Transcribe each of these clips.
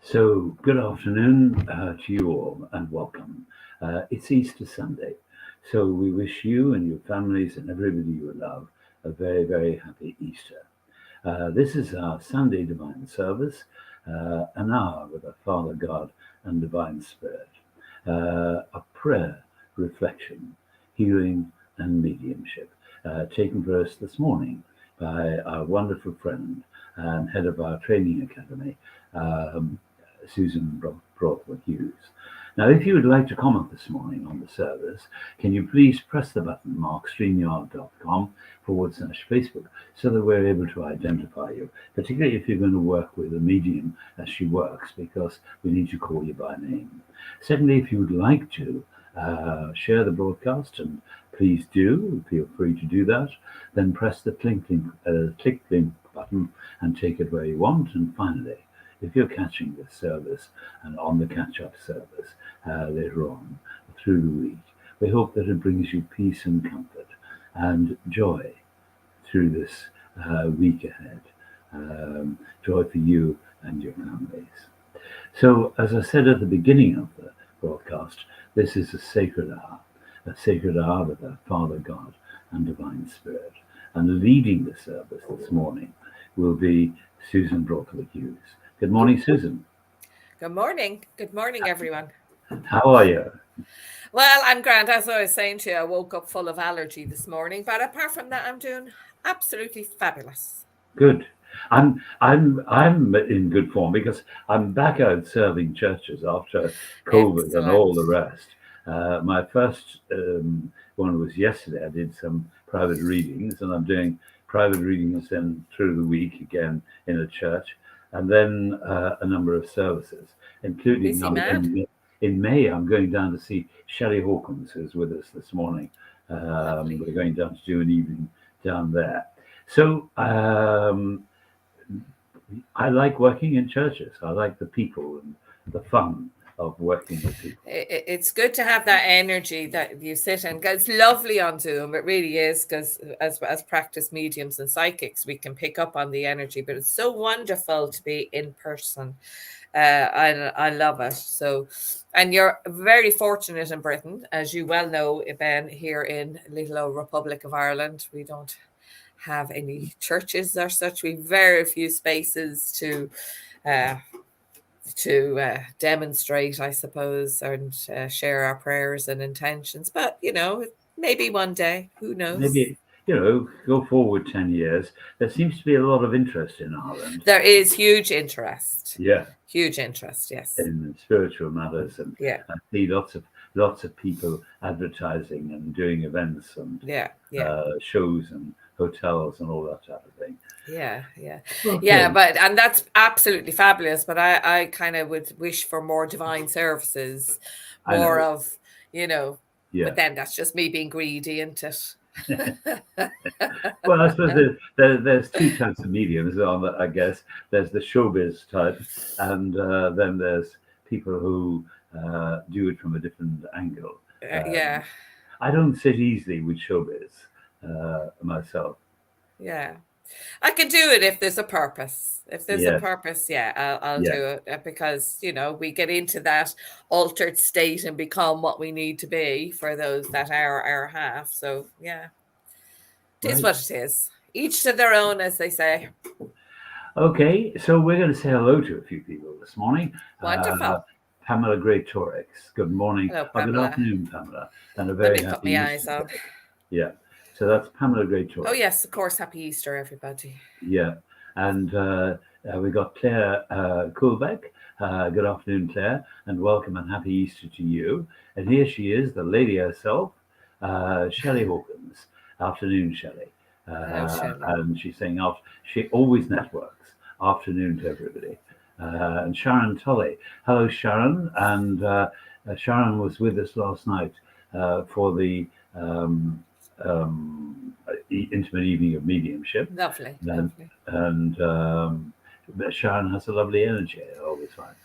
So, good afternoon to you all and welcome. It's Easter Sunday, so we wish you and your families and everybody you love a very, very happy Easter. This is our Sunday Divine Service, an hour with our Father God and Divine Spirit, a prayer, reflection, healing, and mediumship, taken for us this morning by our wonderful friend and head of our training academy, Susan Brothwood Hughes. Now, if you would like to comment this morning on the service, can you please press the button marked streamyard.com/Facebook so that we're able to identify you, particularly if you're going to work with a medium as she works, because we need to call you by name. Secondly, if you would like to share the broadcast, and please do, feel free to do that, then press the click link button and take it where you want. And finally, if you're catching this service and on the catch-up service later on through the week, we hope that it brings you peace and comfort and joy through this week ahead. Joy for you and your families. So, as I said at the beginning of the broadcast, this is a sacred hour with our Father God and Divine Spirit. And leading the service this morning will be Susan Brothwood Hughes. Good morning, Susan. Good morning. Good morning, everyone. How are you? Well, I'm grand. As I was saying to you, I woke up full of allergy this morning, but apart from that, I'm doing absolutely fabulous. Good. I'm in good form because I'm back out serving churches after COVID. Excellent. And all the rest. My first one was yesterday. I did some private readings, and I'm doing private readings then through the week again in a church. And then a number of services, including in May, I'm going down to see Shelley Hawkins, who's with us this morning. We're going down to do an evening down there. So I like working in churches. I like the people and the fun of working with people. It's good to have that energy that you sit in. It's lovely on Zoom. It really is, because as practice mediums and psychics, we can pick up on the energy, but it's so wonderful to be in person. I love it. So, and you're very fortunate in Britain, as you well know, Ben, here in little old Republic of Ireland. We don't have any churches or such. We have very few spaces to demonstrate, I suppose, and share our prayers and intentions. But, maybe one day, who knows? Maybe, go forward 10 years. There seems to be a lot of interest in Ireland. There is huge interest. Yeah. Huge interest, yes. In spiritual matters. And I see lots of people advertising and doing events and shows and hotels and all that type of thing. But and that's absolutely fabulous, but I kind of would wish for more divine services, more of but then that's just me being greedy, isn't it? Well, I suppose there's two types of mediums on that, I guess. There's the showbiz type, and then there's people who do it from a different angle. I don't sit easily with showbiz myself. Yeah, I can do it if there's a purpose. If there's a purpose, I'll do it, because we get into that altered state and become what we need to be for that hour and a half. So it is what it is. Each to their own, as they say. Okay, so we're going to say hello to a few people this morning. Wonderful. Pamela Gray-Torix. Good morning. Hello, Pamela. Good afternoon, Pamela. And a very Let me put my eyes on. Yeah. So that's Pamela Gray-Torix. Oh, yes, of course. Happy Easter, everybody. Yeah. And we got Claire Kuhlbeck. Good afternoon, Claire, and welcome and happy Easter to you. And here she is, the lady herself, Shelley Hawkins. Afternoon, Shelley. And she's saying she always networks. Afternoon to everybody. And Sharon Tully. Hello, Sharon. And Sharon was with us last night for the intimate evening of mediumship. Lovely. And Sharon has a lovely energy, I always find.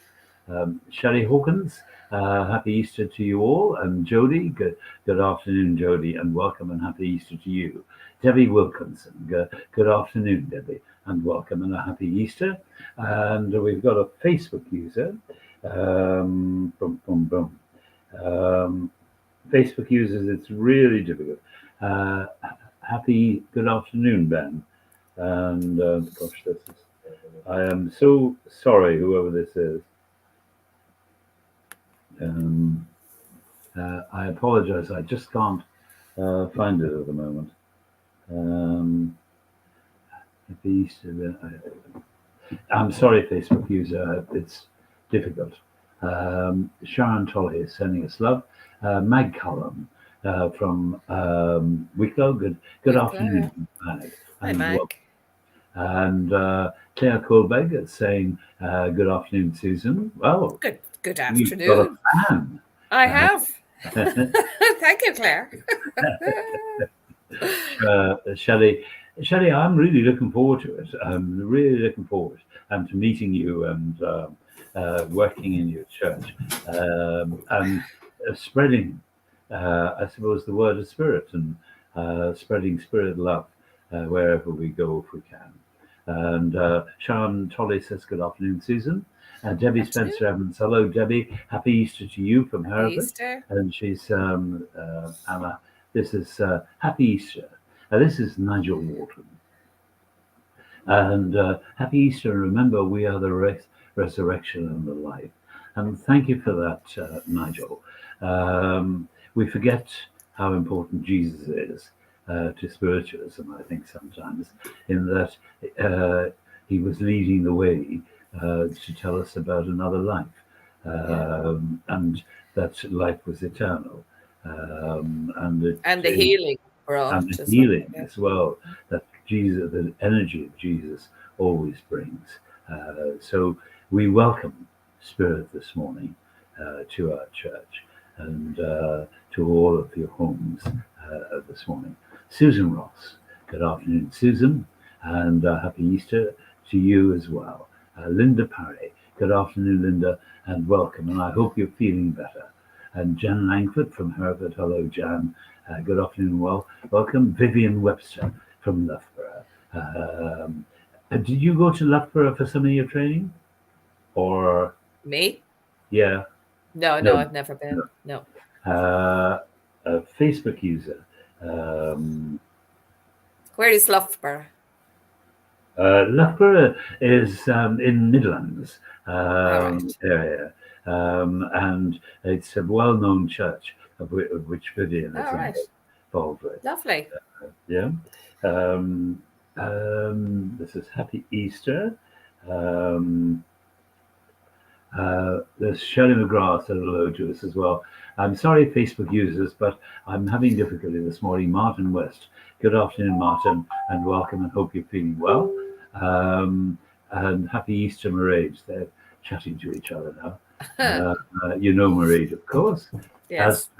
Shelley Hawkins, happy Easter to you all. And Jody, good afternoon, Jody, and welcome and happy Easter to you. Debbie Wilkinson, good afternoon, Debbie, and welcome and a happy Easter. And we've got a Facebook user. Boom, boom, boom. Facebook users, it's really difficult. Happy good afternoon, Ben. And gosh, I am so sorry, whoever this is. I apologize. I just can't find it at the moment. I'm sorry, Facebook user. It's difficult. Sharon Tolley is sending us love. Mag Cullen from Wicklow. Good afternoon, Mag. Hi, Mag. And Claire Colbeck is saying good afternoon, Susan. Well, good afternoon. You've got a fan. I have. Thank you, Claire. Shelley, I'm really looking forward to it. I'm really looking forward to meeting you and working in your church and spreading, I suppose, the word of spirit and spreading spirit love wherever we go if we can. And Sharon Tolley says, good afternoon, Susan. Debbie Spencer Evans, hello, Debbie. Happy Easter to you from Hereford. Easter. And she's Anna. This is Happy Easter. This is Nigel Wharton. And Happy Easter. Remember, we are the resurrection and the life. And thank you for that, Nigel. We forget how important Jesus is to spiritualism, I think, sometimes, in that he was leading the way to tell us about another life, and that life was eternal, and the healing brought, and the healing as well, that Jesus, the energy of Jesus, always brings. So we welcome Spirit this morning to our church and to all of your homes this morning. Susan Ross, good afternoon, Susan, and happy Easter to you as well. Linda Parry, good afternoon, Linda, and welcome, and I hope you're feeling better. And Jan Langford from Hereford, hello, Jan, good afternoon, welcome. Vivian Webster from Loughborough. Did you go to Loughborough for some of your training? Or me? Yeah. No, I've never been. No. A Facebook user. Where is Loughborough? Loughborough is in Midlands right. area, and it's a well-known church of which Vivian is involved with. Lovely. Yeah. This is Happy Easter. There's Shirley McGrath said hello to us as well. I'm sorry, Facebook users, but I'm having difficulty this morning. Martin West. Good afternoon, Martin, and welcome, and hope you're feeling well. And happy Easter, Mairead. They're chatting to each other now. You know Mairead, of course. Yes.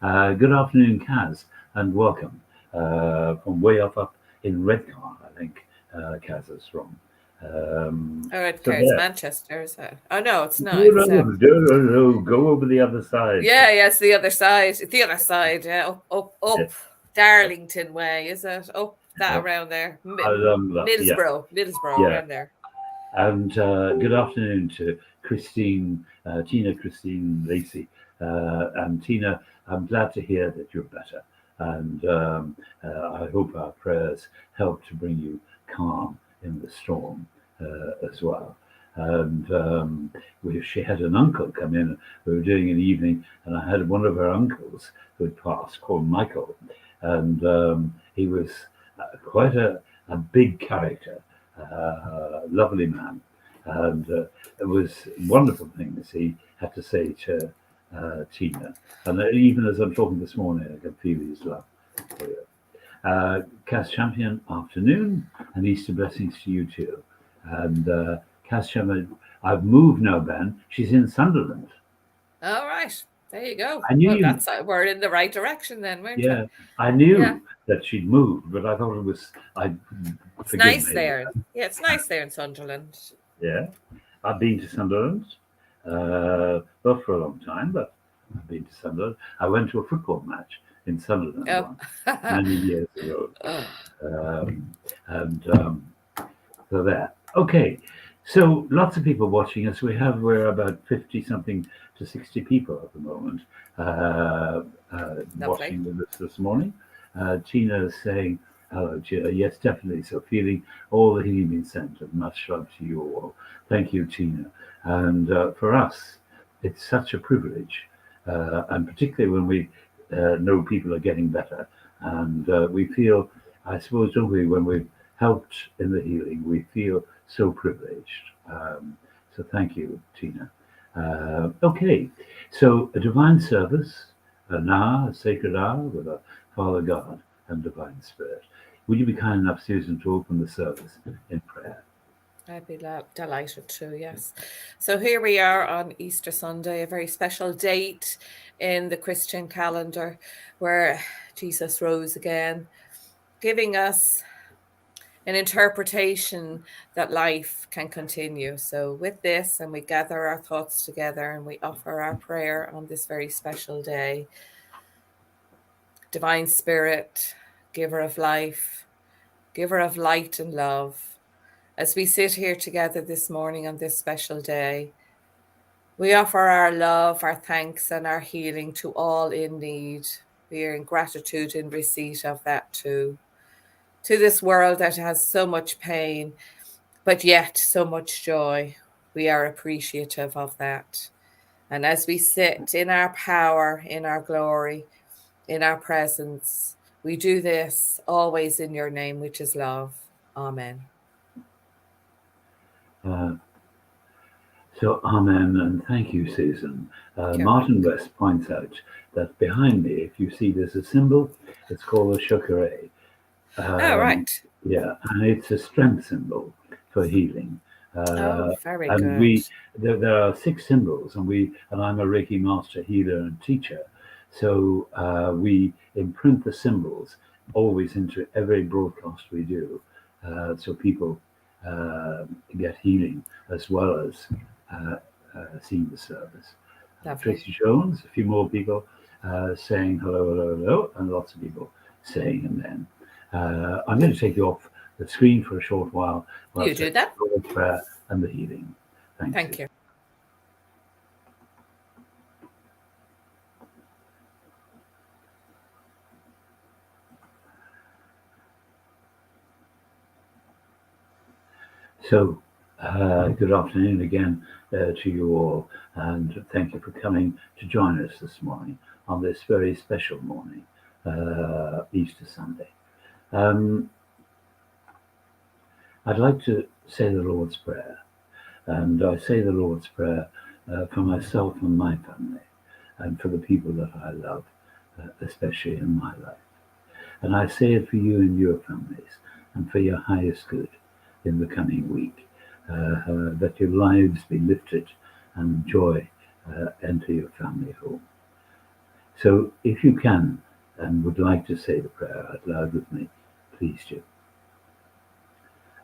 Good afternoon, Kaz, and welcome from way up in Redcar, I think Kaz is from. It's Manchester, is it? Oh no, it's not. No, go over the other side. Yeah, it's the other side. It's the other side. Yeah, up, yeah. Darlington way, is it? Up that around there. Middlesbrough, around there. And good afternoon to Christine, Tina Christine Lacey. And Tina, I'm glad to hear that you're better. And I hope our prayers help to bring you calm in the storm as well. And she had an uncle come in. We were doing an evening, and I had one of her uncles who had passed, called Michael, and he was quite a big character, lovely man, and it was wonderful things he had to say to Tina. And even as I'm talking this morning, I can feel his love for you. Cass Champion, afternoon, and Easter blessings to you too. And Cass Champion, I've moved now, Ben. She's in Sunderland. All right. There you go. I knew we're in the right direction then, weren't we? I knew that she'd moved, but I thought it was. It's nice there. Yeah, it's nice there in Sunderland. Yeah, I've been to Sunderland, not for a long time, but I've been to Sunderland. I went to a football match in Sunderland once, many years ago, for that. Okay, so lots of people watching us. We're about 50 something to 60 people at the moment Lovely. watching with us this morning. Tina is saying, hello, Tina. Yes, definitely. So feeling all the healing being sent, and much love to you all. Thank you, Tina. And for us, it's such a privilege, and particularly when we know people are getting better, and we feel, I suppose, don't we, when we've helped in the healing, we feel so privileged. So thank you, Tina. Okay, so a divine service, an hour, a sacred hour with a Father God and Divine Spirit. Would you be kind enough, Susan, to open the service in prayer? I'd be delighted to, yes. So here we are on Easter Sunday, a very special date in the Christian calendar where Jesus rose again, giving us an interpretation that life can continue. So with this, and we gather our thoughts together and we offer our prayer on this very special day. Divine Spirit, giver of life, giver of light and love, as we sit here together this morning on this special day, we offer our love, our thanks, and our healing to all in need. We are in gratitude in receipt of that too. To this world that has so much pain, but yet so much joy, we are appreciative of that. And as we sit in our power, in our glory, in our presence, we do this always in your name, which is love. Amen. Uh, So, amen, and thank you, Susan. You're Martin welcome. West points out that behind me, if you see there's a symbol, it's called a chakra. Oh, Um, right. yeah, and it's a strength symbol for healing. Oh, Uh, very and good. there are 6 symbols, and I'm a Reiki master, healer, and teacher. So we imprint the symbols always into every broadcast we do, so people get healing as well as uh, seeing the service. Lovely. Tracy Jones, a few more people saying hello, hello, hello, and lots of people saying amen. I'm going to take you off the screen for a short while You whilst I do do that. the prayer and the healing. Thanks. Thank you. So, good afternoon again to you all, and thank you for coming to join us this morning on this very special morning, Easter Sunday. I'd like to say the Lord's Prayer, and I say the Lord's Prayer for myself and my family, and for the people that I love, especially in my life. And I say it for you and your families, and for your highest good in the coming week, that your lives be lifted and joy enter your family home. So if you can and would like to say the prayer out loud with me, please do.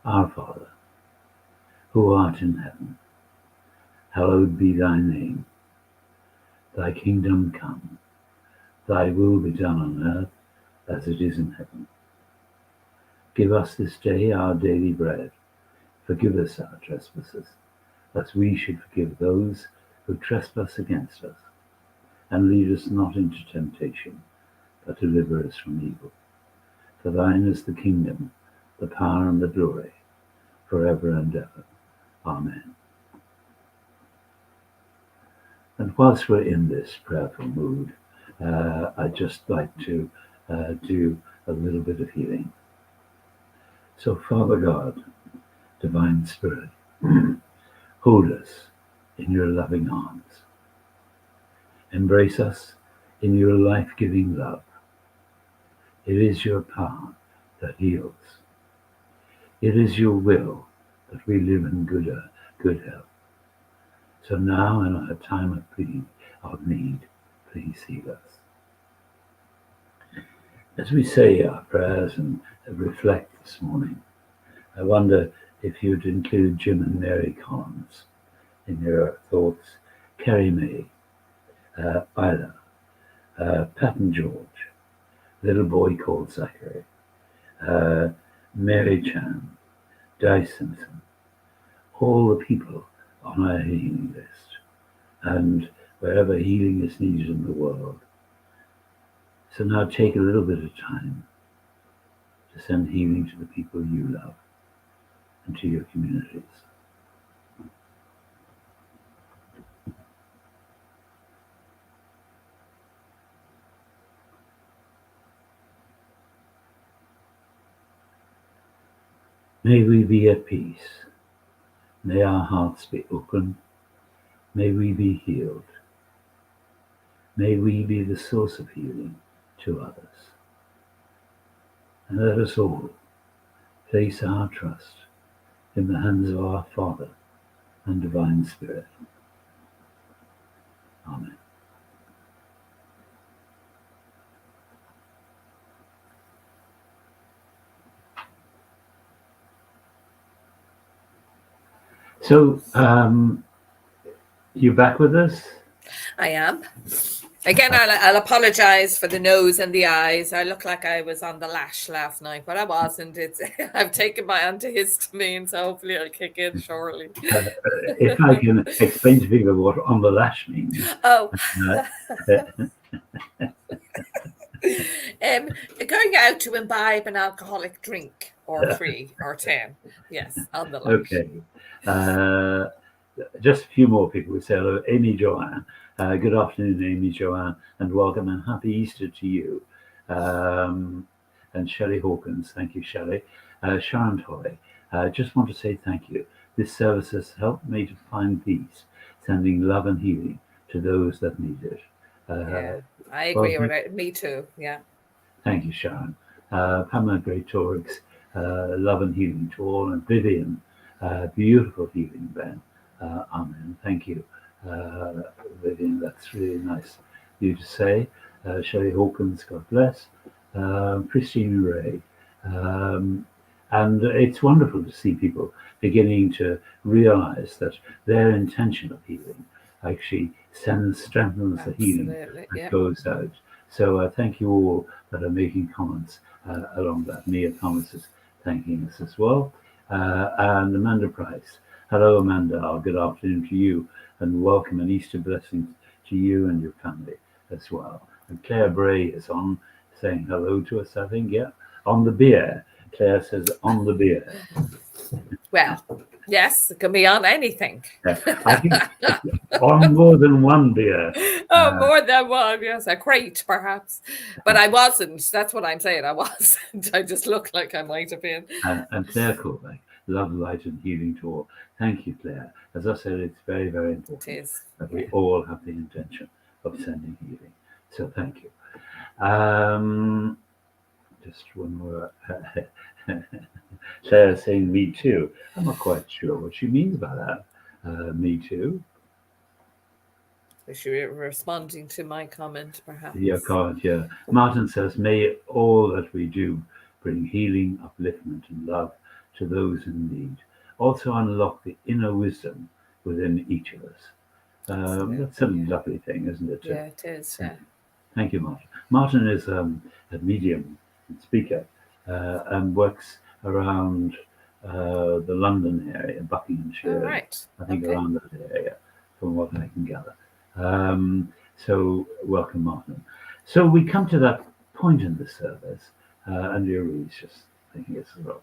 Our Father, who art in heaven, hallowed be thy name. Thy kingdom come, thy will be done on earth as it is in heaven. Give us this day our daily bread. Forgive us our trespasses, as we should forgive those who trespass against us. And lead us not into temptation, but deliver us from evil. For thine is the kingdom, the power, and the glory, forever and ever. Amen. And whilst we're in this prayerful mood, I'd just like to do a little bit of healing. So, Father God, Divine Spirit, hold us in your loving arms. Embrace us in your life-giving love. It is your power that heals. It is your will that we live in good health. So now in our time of need, please heal us. As we say our prayers and reflect this morning, I wonder if you'd include Jim and Mary Collins in your thoughts, Kerry May, Isla, Pat and George, little boy called Zachary, Mary Chan, Dyson, all the people on our healing list, and wherever healing is needed in the world. So now take a little bit of time to send healing to the people you love and to your communities. May we be at peace. May our hearts be open. May we be healed. May we be the source of healing to others. And let us all place our trust in the hands of our Father and Divine Spirit. Amen. So, you back with us? I am. Again, I'll apologise for the nose and the eyes. I look like I was on the lash last night, but I wasn't. I've taken my antihistamine, so hopefully I'll kick in shortly. If I can explain to people what on the lash means. Oh. Going out to imbibe an alcoholic drink, or 3 or 10. Yes, on the lash. Okay. Just a few more people. We say hello. Amy Joanne. Good afternoon, Amy Joanne, and welcome and happy Easter to you. And Shelley Hawkins. Thank you, Shelley. Sharon Tolley. Just want to say thank you. This service has helped me to find peace, sending love and healing to those that need it. Yeah, I agree with it. Me too. Yeah. Thank you, Sharon. Pamela Gray Torix, love and healing to all. And Vivian, beautiful healing, Ben. Amen. Thank you, Vivian. That's really nice of you to say. Shelley Hawkins, God bless. Christine Ray. And it's wonderful to see people beginning to realize that their intention of healing actually strengthens the healing that goes out. So thank you all that are making comments along that. Mia Thomas is thanking us as well. And Amanda Price. Hello, Amanda. Good afternoon to you, and welcome and Easter blessings to you and your family as well. And Claire Bray is on, saying hello to us, I think. Yeah, on the beer. Claire says on the beer. Well, yes, it can be on anything. I think on more than one beer. Oh, more than one, yes. A crate, perhaps. But I wasn't. That's what I'm saying. I wasn't. I just look like I might have been. And Claire Corbeck, love, light and healing to all. Thank you, Claire. As I said, it's very, very important that we all have the intention of sending healing. So thank you. Just one more. Claire saying me too. I'm not quite sure what she means by that. Me too. Is she responding to my comment, perhaps? Yeah, comment, yeah. Martin says, may all that we do bring healing, upliftment and love to those in need. Also unlock the inner wisdom within each of us. That's a lovely thing, isn't it? Yeah, it is. Yeah. Thank you, Martin. Martin is a medium and speaker and works around the London area, Buckinghamshire. Oh, right. I think around that area, from what I can gather. So welcome, Martin. So we come to that point in the service, and you're really just thinking it's well.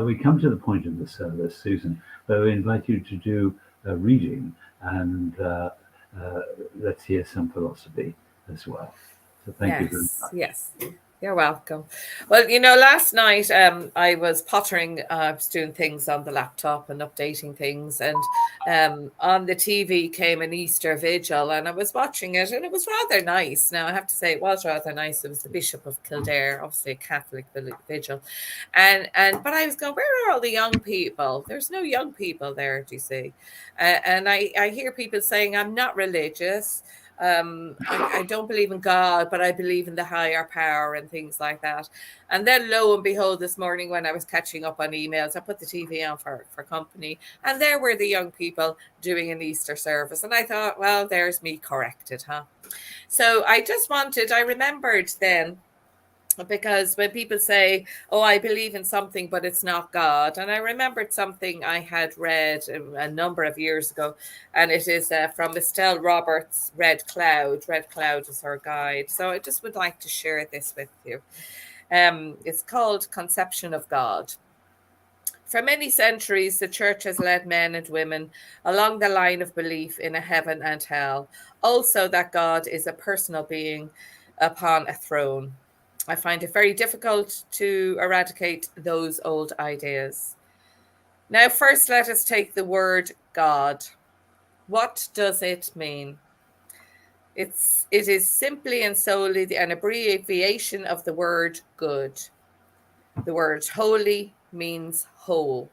We come to the point in the service, Susan, where we invite you to do a reading and let's hear some philosophy as well. So thank you very much. Yes. You're welcome. Well, last night I was pottering. I was doing things on the laptop and updating things, and on the TV came an Easter vigil, and I was watching it, and it was rather nice. Now I have to say it was rather nice. It was the Bishop of Kildare, obviously a Catholic vigil, but I was going, where are all the young people? There's no young people there, do you see? And I hear people saying, I'm not religious. I don't believe in God, but I believe in the higher power and things like that. And then lo and behold, this morning when I was catching up on emails, I put the TV on for company, and there were the young people doing an Easter service. And I thought, well, there's me corrected, huh? So I remembered then Because when people say, "Oh, I believe in something, but it's not God," and I remembered something I had read a number of years ago, and it is from Estelle Roberts' Red Cloud. Red Cloud is her guide. So I just would like to share this with you. It's called Conception of God. For many centuries, the church has led men and women along the line of belief in a heaven and hell, also that God is a personal being upon a throne. I find it very difficult to eradicate those old ideas. Now, first, let us take the word God. What does it mean? It is simply and solely an abbreviation of the word good. The word holy means whole.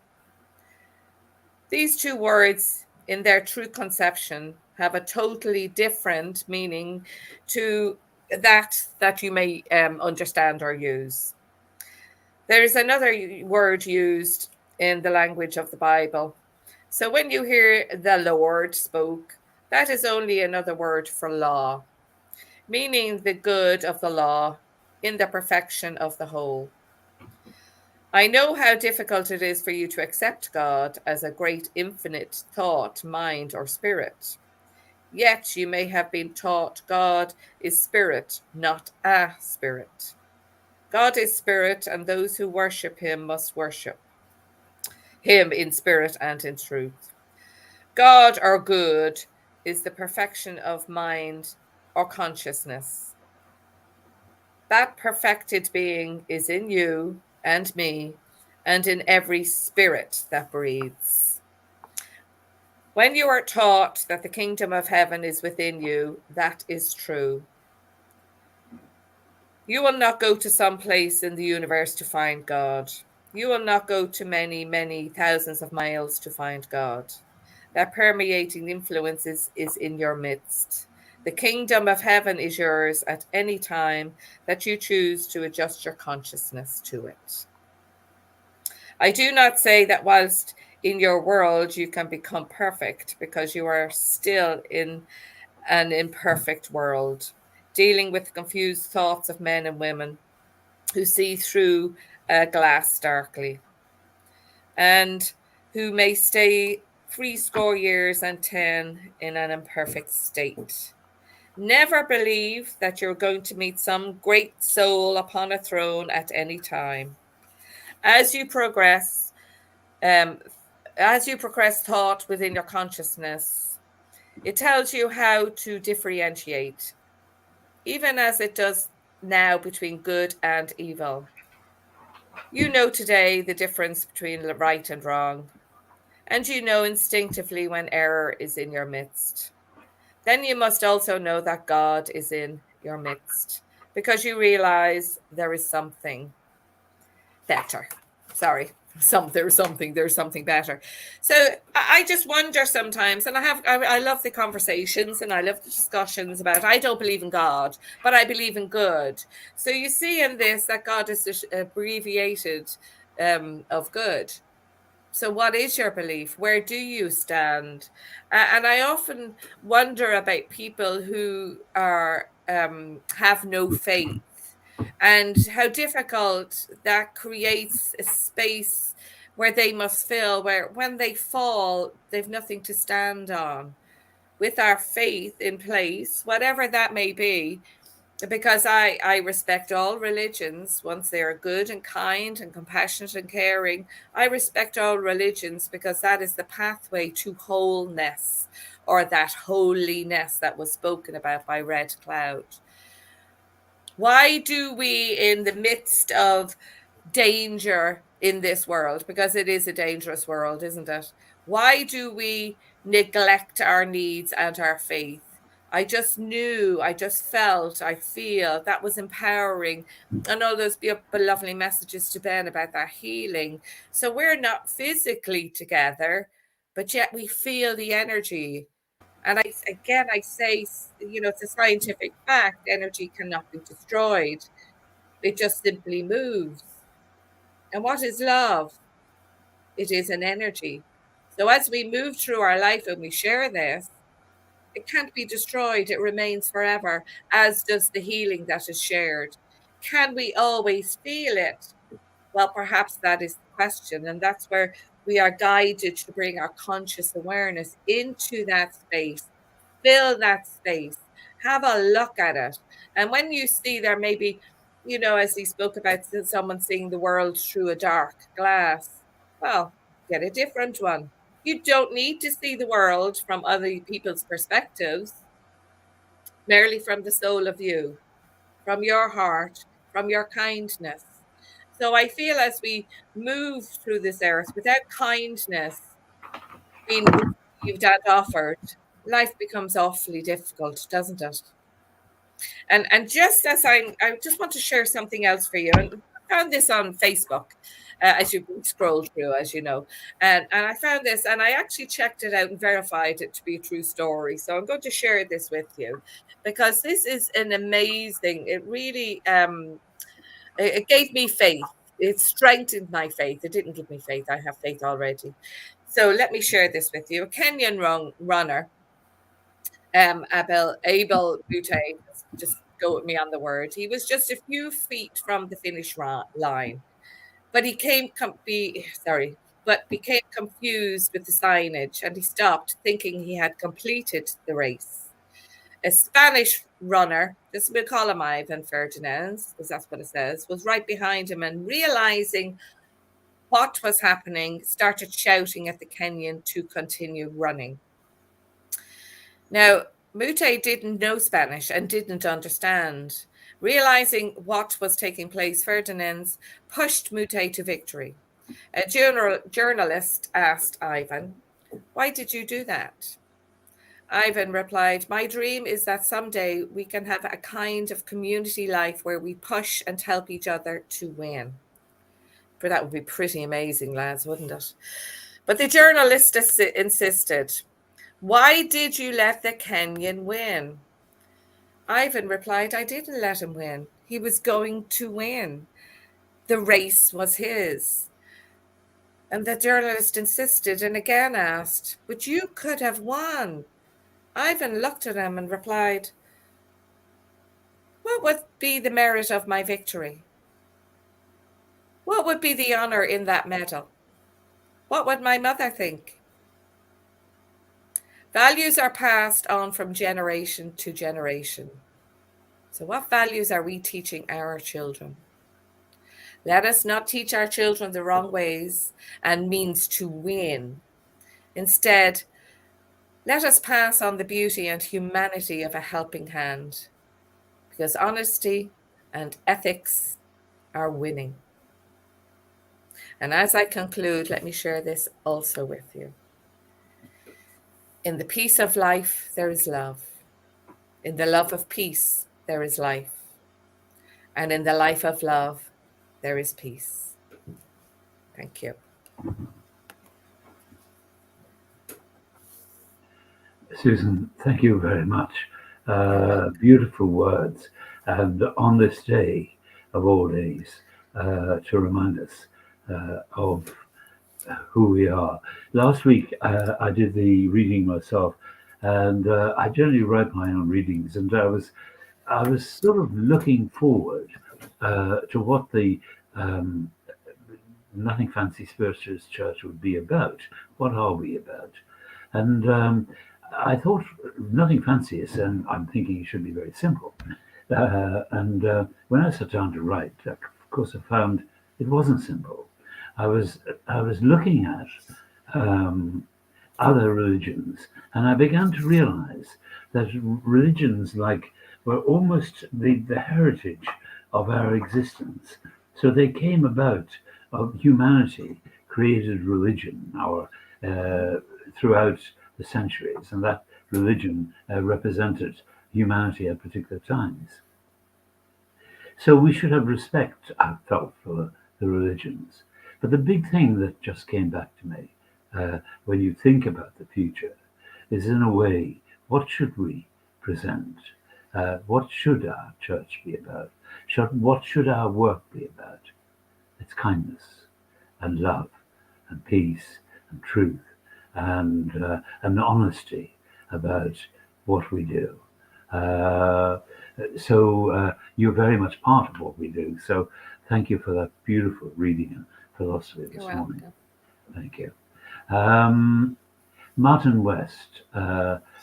These two words, in their true conception, have a totally different meaning to that you may understand or use. There is another word used in the language of the Bible. So when you hear the Lord spoke, that is only another word for law, meaning the good of the law in the perfection of the whole. I know how difficult it is for you to accept God as a great infinite thought, mind, or spirit. Yet you may have been taught God is spirit, not a spirit. God is spirit, and those who worship him must worship him in spirit and in truth. God or good is the perfection of mind or consciousness. That perfected being is in you and me and in every spirit that breathes. When you are taught that the kingdom of heaven is within you, that is true. You will not go to some place in the universe to find God. You will not go to many, many thousands of miles to find God. That permeating influence is in your midst. The kingdom of heaven is yours at any time that you choose to adjust your consciousness to it. I do not say that whilst in your world you can become perfect, because you are still in an imperfect world, dealing with confused thoughts of men and women who see through a glass darkly, and who may stay 70 years and 10 in an imperfect state. Never believe that you're going to meet some great soul upon a throne at any time. As you progress, um, as you progress thought within your consciousness, it tells you how to differentiate, even as it does now, between good and evil. You know today the difference between right and wrong, and you know instinctively when error is in your midst. Then you must also know that God is in your midst, because you realize there is something better. Sorry, there's something better. So I just wonder sometimes, and I love the conversations and I love the discussions about, I don't believe in God, but I believe in good. So you see in this that God is abbreviated of good. So, what is your belief? Where do you stand? And I often wonder about people who are have no faith, and how difficult that creates a space where they must fill, where when they fall, they've nothing to stand on. With our faith in place, whatever that may be, because I respect all religions once they are good and kind and compassionate and caring. I respect all religions because that is the pathway to wholeness, or that holiness that was spoken about by Red Cloud. Why do we, in the midst of danger in this world, because it is a dangerous world, isn't it? Why do we neglect our needs and our faith? I just knew, I just felt, I feel that was empowering. And all those lovely messages to Ben about that healing. So we're not physically together, but yet we feel the energy. And I say, it's a scientific fact, energy cannot be destroyed. It just simply moves. And what is love? It is an energy. So as we move through our life and we share this, it can't be destroyed. It remains forever, as does the healing that is shared. can we always feel it? Well, perhaps that is the question. And that's where we are guided to bring our conscious awareness into that space, fill that space, have a look at it. And when you see there, maybe, as he spoke about someone seeing the world through a dark glass, well, get a different one. You don't need to see the world from other people's perspectives, merely from the soul of you, from your heart, from your kindness. So I feel as we move through this earth without kindness being received and offered, life becomes awfully difficult, doesn't it? And just as I just want to share something else for you. And I found this on Facebook as you scroll through, as you know. And I found this and I actually checked it out and verified it to be a true story. So I'm going to share this with you because this is an amazing, it really it gave me faith. It strengthened my faith. It didn't give me faith. I have faith already. So let me share this with you. A Kenyan runner, Abel Bute, just go with me on the word. He was just a few feet from the finish line, but he became confused with the signage, and he stopped, thinking he had completed the race. A Spanish runner, just we'll call him Ivan Ferdinand, because that's what it says, was right behind him, and realizing what was happening, started shouting at the Kenyan to continue running. Now, Mute didn't know Spanish and didn't understand. Realizing what was taking place, Ferdinand pushed Mute to victory. A journalist asked Ivan, "Why did you do that?" Ivan replied, "My dream is that someday we can have a kind of community life where we push and help each other to win." But that would be pretty amazing, lads, wouldn't it? But the journalist insisted, "Why did you let the Kenyan win?" Ivan replied, "I didn't let him win. He was going to win. The race was his." And the journalist insisted and again asked, "But you could have won." Ivan looked at him and replied, "What would be the merit of my victory? What would be the honor in that medal? What would my mother think?" Values are passed on from generation to generation. So what values are we teaching our children? Let us not teach our children the wrong ways and means to win. Instead, let us pass on the beauty and humanity of a helping hand, because honesty and ethics are winning. And as I conclude, let me share this also with you. In the peace of life, there is love. In the love of peace, there is life. And in the life of love, there is peace. Thank you. Susan, thank you very much. Beautiful words. And on this day of all days, to remind us of who we are. Last week, I did the reading myself, and I generally write my own readings, and I was sort of looking forward to what the Nothing Fancy Spiritualist Church would be about. What are we about? And I thought nothing fancy is, and I'm thinking it should be very simple. And when I sat down to write, of course, I found it wasn't simple. I was looking at other religions, and I began to realize that religions were almost the heritage of our existence. So they came about of humanity created religion throughout the centuries, and that religion represented humanity at particular times. So we should have respect, I felt, for the religions. But the big thing that just came back to me when you think about the future is, in a way, what should we present? What should our church be about? What should our work be about? It's kindness and love and peace and truth and honesty about what we do. So you're very much part of what we do. So thank you for that beautiful reading and philosophy You're this morning. welcome. Thank you. Um, Martin West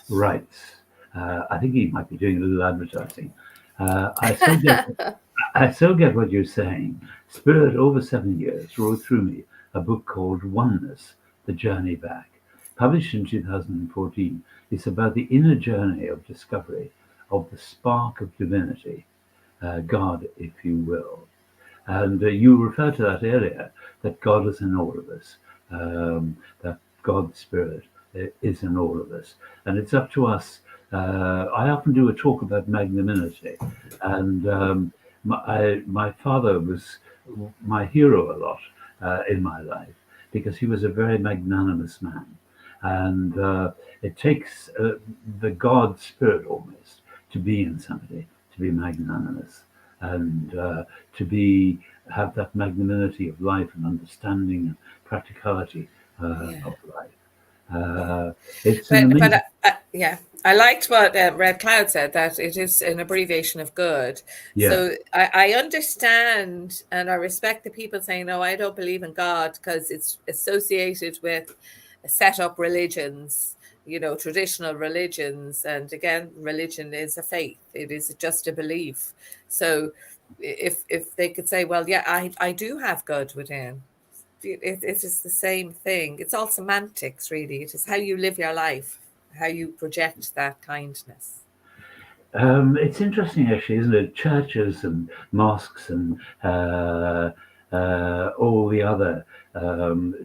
writes, I think he might be doing a little advertising. I so get what you're saying. Spirit, over 7 years, wrote through me a book called Oneness, The Journey Back. Published in 2014, it's about the inner journey of discovery of the spark of divinity, God, if you will. And you referred to that earlier, that God is in all of us, that God's Spirit is in all of us. And it's up to us. I often do a talk about magnanimity. And my father was my hero a lot in my life because he was a very magnanimous man. And it takes the God Spirit almost to be in somebody, to be magnanimous and to have that magnanimity of life and understanding and practicality of life. It's an amazing. Yeah, I liked what Red Cloud said, that it is an abbreviation of good. Yeah, So I understand and I respect the people saying, no, I don't believe in God because it's associated with set up religions, traditional religions. And again, religion is a faith, it is just a belief. So if they could say, well, yeah, I do have God within. It is the same thing. It's all semantics, really. It is how you live your life, how you project that kindness. It's interesting, actually, isn't it? Churches and mosques and all the other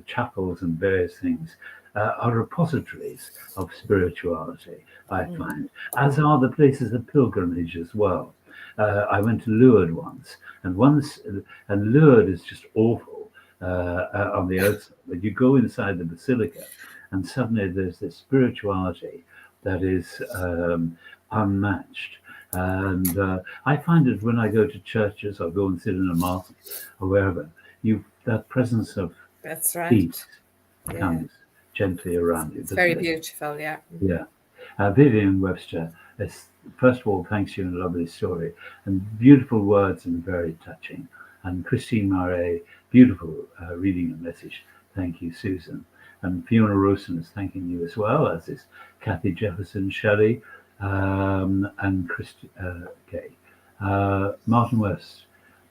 chapels and various things are repositories of spirituality, I find, as are the places of pilgrimage as well. I went to Lourdes once, and Lourdes is just awful on the outside, but you go inside the basilica, and suddenly there's this spirituality that is unmatched. And I find it when I go to churches or go and sit in a mosque or wherever, that presence of That's right. peace Yeah. comes gently around you. It's very beautiful, yeah. Yeah. Vivian Webster, first of all, thanks you, and a lovely story, and beautiful words and very touching. And Christine Marais, beautiful reading the message. Thank you, Susan. And Fiona Rosen is thanking you as well, as is Kathy Jefferson, Shelley, and Christy Kay. Martin West,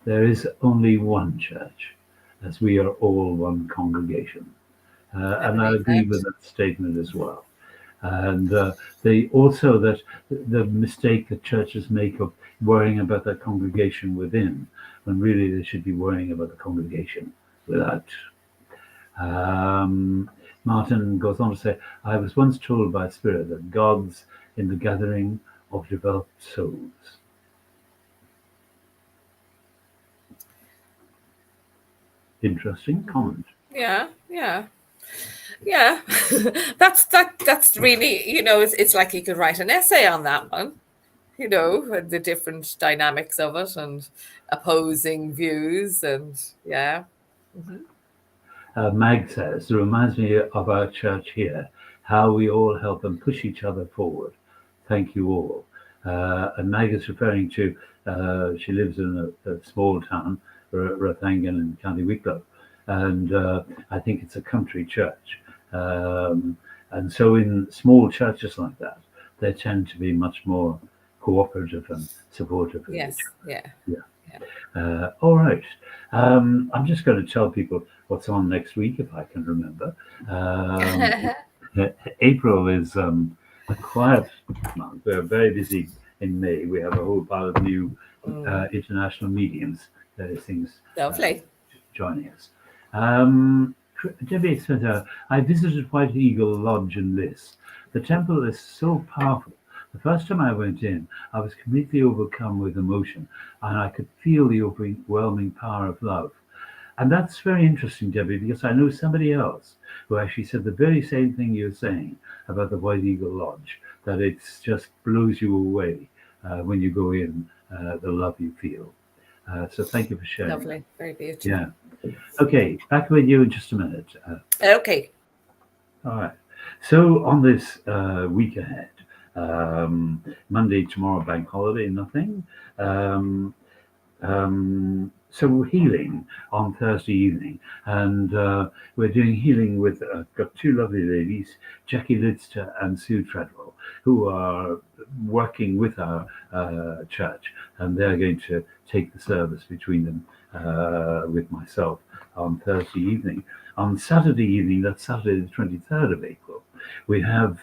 there is only one church, as we are all one congregation. And I agree with that statement as well. And they also that the mistake that churches make of worrying about their congregation within, when really they should be worrying about the congregation without. Martin goes on to say, I was once told by Spirit that God's in the gathering of developed souls. Interesting comment. Yeah. That's really, it's like you could write an essay on that one, and the different dynamics of it and opposing views and yeah. Mag says, it reminds me of our church here, how we all help and push each other forward. Thank you all. And Mag is referring to, she lives in a small town, Rathangan in County Wicklow, and I think it's a country church. And so in small churches like that, they tend to be much more cooperative and supportive of each other. Yeah. All right. I'm just going to tell people what's on next week, if I can remember. April is a quiet month. We're very busy in May. We have a whole pile of new international mediums, various things joining us. Debbie said, I visited White Eagle Lodge in Liss. The temple is so powerful. The first time I went in, I was completely overcome with emotion, and I could feel the overwhelming power of love. And that's very interesting, Debbie, because I know somebody else who actually said the very same thing you're saying about the White Eagle Lodge, that it just blows you away when you go in, the love you feel. So thank you for sharing. Lovely, very beautiful. Yeah. Okay, back with you in just a minute. Okay. All right. So on this week ahead, Monday, tomorrow, bank holiday, nothing. So healing on Thursday evening, and we're doing healing with got two lovely ladies, Jackie Lidster and Sue Treadwell, who are working with our church, and they're going to take the service between them with myself on Thursday evening. On Saturday evening, that's Saturday the 23rd of April, we have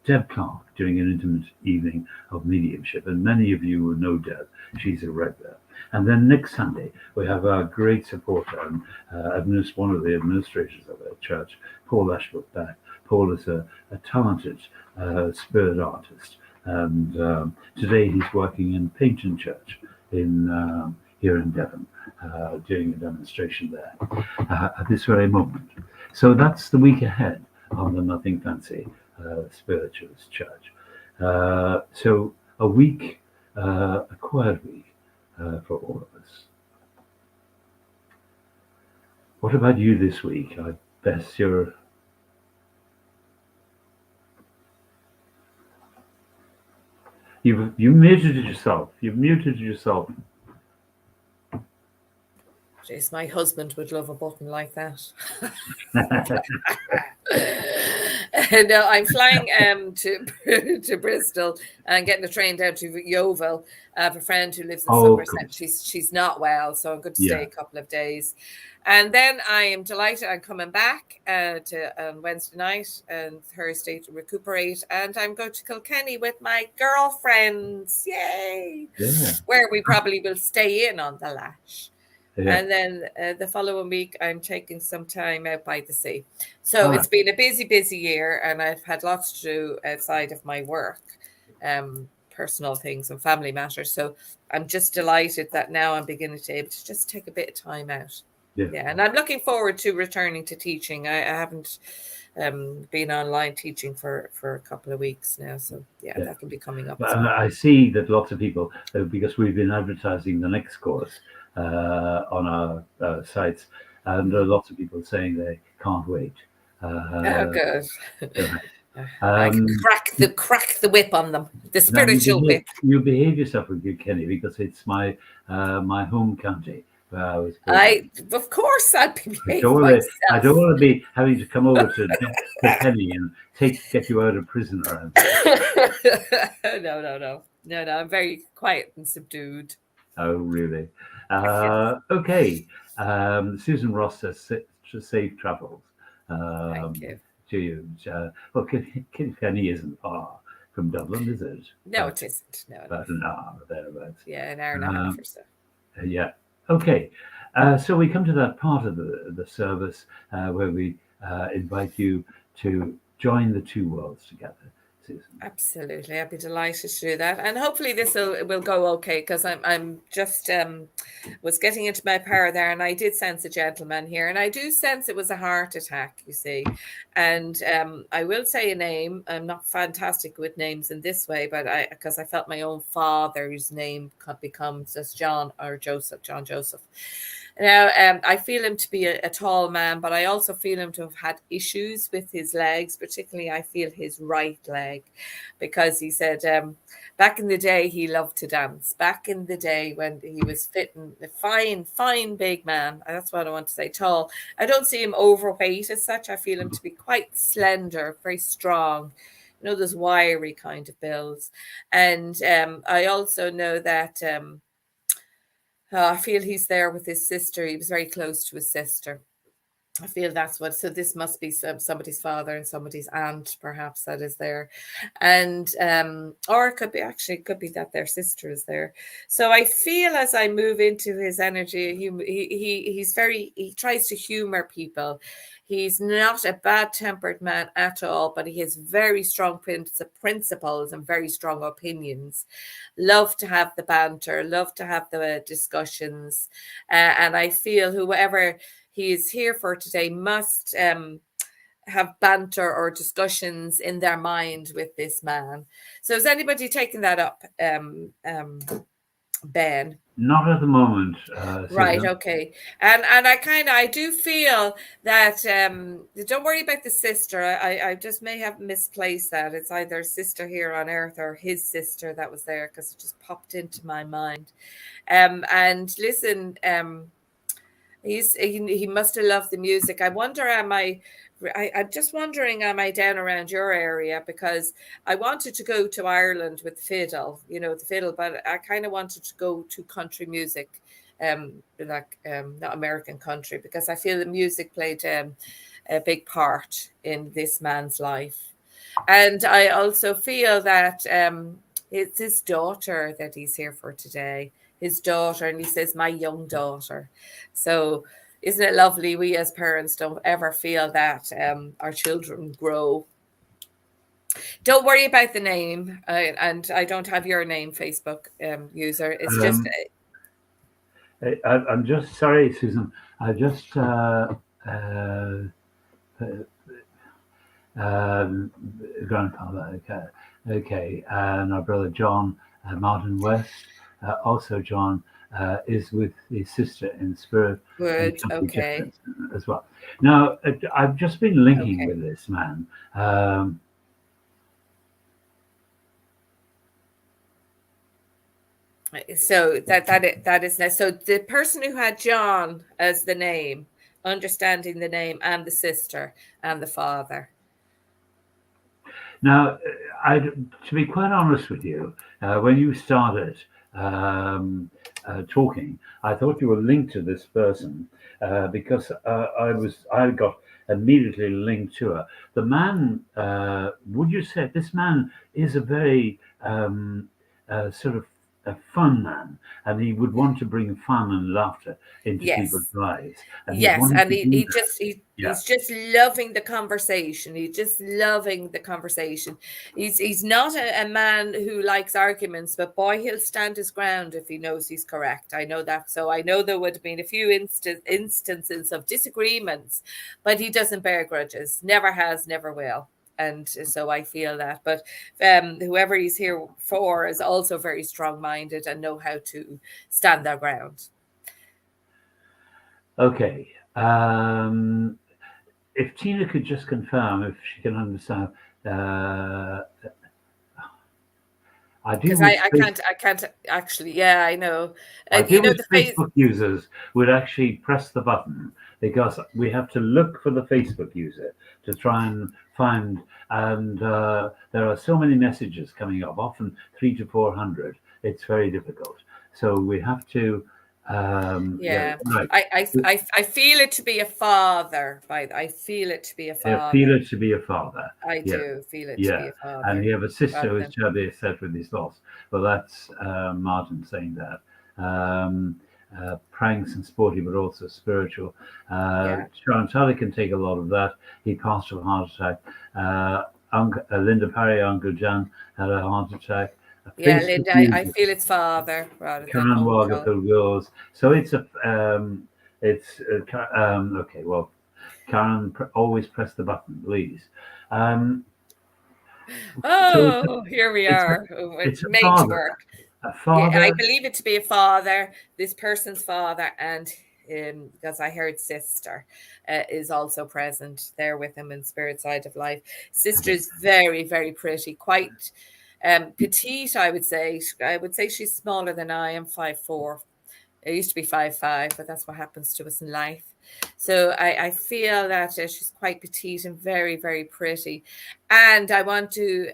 Deb Clark doing an intimate evening of mediumship, and many of you will know Deb. She's a regular. And then next Sunday, we have our great supporter and one of the administrators of our church, Paul Ashbrook, back. Paul is a talented spirit artist, and today he's working in Paynton Church in here in Devon, doing a demonstration there at this very moment. So that's the week ahead on the Nothing Fancy Spiritualist Church. So a week, a quiet week for all of us. What about you this week? I guess you muted yourself. You've muted yourself. Jeez, my husband would love a button like that. No, I'm flying to Bristol and getting a train down to Yeovil. I have a friend who lives in Somerset. She's not well, so I'm going to stay a couple of days. And then I am delighted I'm coming back to Wednesday night and Thursday to recuperate. And I'm going to Kilkenny with my girlfriends. Yay! Yeah. Where we probably will stay in on the Lash. Yeah. And then the following week, I'm taking some time out by the sea. So it's been a busy year, and I've had lots to do outside of my work, personal things and family matters. So I'm just delighted that now I'm beginning to be able to just take a bit of time out. Yeah, and I'm looking forward to returning to teaching. I haven't been online teaching for a couple of weeks now, so that can be coming up. I see that lots of people, because we've been advertising the next course on our sites, and lots of people saying they can't wait. Oh, good. I can crack the whip on them, the spiritual whip. You behave yourself with good, Kenny, because it's my home county. Of course, I'd be. I don't want to be having to come over to Kenny and get you out of prison or anything. No. I'm very quiet and subdued. Oh, really? Okay. Susan Ross says safe travels. Thank you. To you. Well, Kilkenny isn't far from Dublin, is it? No, it isn't. No. About an hour thereabouts. Yeah, an hour and a half or so. Yeah. Okay. So we come to that part of the service where we invite you to join the two worlds together. Susan. Absolutely, I'd be delighted to do that, and hopefully this will go okay, because I'm just was getting into my power there, and I did sense a gentleman here, and I do sense it was a heart attack, you see, and I will say a name. I'm not fantastic with names in this way, but because I felt my own father's name becomes as John Joseph. Now, I feel him to be a tall man, but I also feel him to have had issues with his legs, particularly I feel his right leg, because he said back in the day he loved to dance. Back in the day when he was fit and a fine big man. That's what I want to say, tall. I don't see him overweight as such. I feel him to be quite slender, very strong. You know, those wiry kind of builds. And I also know that... I feel he's there with his sister. He was very close to his sister. I feel that's what, so this must be somebody's father and somebody's aunt, perhaps, that is there. And, or it could be that their sister is there. So I feel as I move into his energy, he tries to humor people. He's not a bad-tempered man at all, but he has very strong principles and very strong opinions. Love to have the banter, love to have the discussions. And I feel whoever he is here for today must have banter or discussions in their mind with this man. So is anybody taking that up, Ben? Not at the moment, Right, Susan. okay. And I do feel that don't worry about the sister. I just may have misplaced that. It's either sister here on earth or his sister that was there, because it just popped into my mind. And listen, he must have loved the music. I wonder, I'm just wondering, am I down around your area? Because I wanted to go to Ireland with fiddle, the fiddle, but I kind of wanted to go to country music, like not American country, because I feel the music played a big part in this man's life. And I also feel that it's his daughter that he's here for today. His daughter, and he says, my young daughter. So isn't it lovely? We as parents don't ever feel that our children grow. Don't worry about the name, and I don't have your name, Facebook user. It's just Um, I'm just sorry, Susan. I just grandfather. Okay, okay, and our brother John Martin West, also John, is with his sister in spirit and good. company Okay, difference as well. Now, I've just been linking okay. with this man. Um, So that is nice. So the person who had John as the name, understanding the name and the sister and the father. Now, to be quite honest with you, when you started um, talking, I thought you were linked to this person because I got immediately linked to her. The man, would you say this man is a very sort of a fun man, and he would want to bring fun and laughter into people's Yes. lives, and he's Yes, wanting and to do that. Yeah. he's just loving the conversation. He's just loving the conversation. He's not a man who likes arguments, but boy, he'll stand his ground if he knows he's correct. I know that. So I know there would have been a few instances of disagreements, but he doesn't bear grudges. Never has, never will. And so I feel that. But whoever he's here for is also very strong-minded and know how to stand their ground. Okay. If Tina could just confirm if she can understand, uh, I deal Because with I can't actually. Yeah, I know. I You deal know with the face. Facebook users would actually press the button because we have to look for the Facebook user to try and find, and there are so many messages coming up, often 300 to 400. It's very difficult. So we have to, yeah, Yeah, right. I feel it to be a father. I feel it to be a Feel father. it to be a father. I Yeah. do feel it to Yeah, be a and father, you have a sister rather who's than terribly upset with his loss. Well, that's Martin saying that. Pranks and sporty, but also spiritual. yeah, Sharon Tully can take a lot of that. He passed of a heart attack. Linda Parry, Uncle John, had a heart attack. yeah, Facebook Linda. I users, feel it's father rather than Karen uncle. Wagerford Wills. So it's okay. Well, Karen, always press the button, please. Um, so Oh, here we it's a are. Oh, it it's a made to father, work. a Yeah, I father. believe it to be a father, this person's father, and because I heard sister is also present there with him in spirit side of life. Sister is very, very pretty, quite petite, I would say. I would say she's smaller than I am, 5'4". I used to be 5'5", but that's what happens to us in life. So I feel that she's quite petite and very, very pretty. And I want to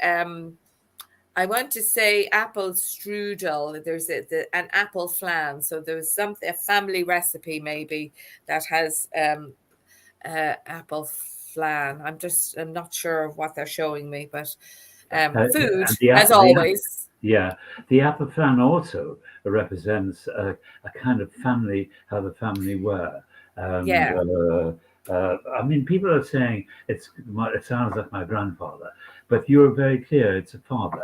say apple strudel. There's an apple flan. So there's a family recipe maybe that has apple flan. I'm not sure of what they're showing me, but food And as always. yeah, the upper fan also represents a kind of family, how the family were. And Yeah. I mean, people are saying it sounds like my grandfather, but you're very clear it's a father.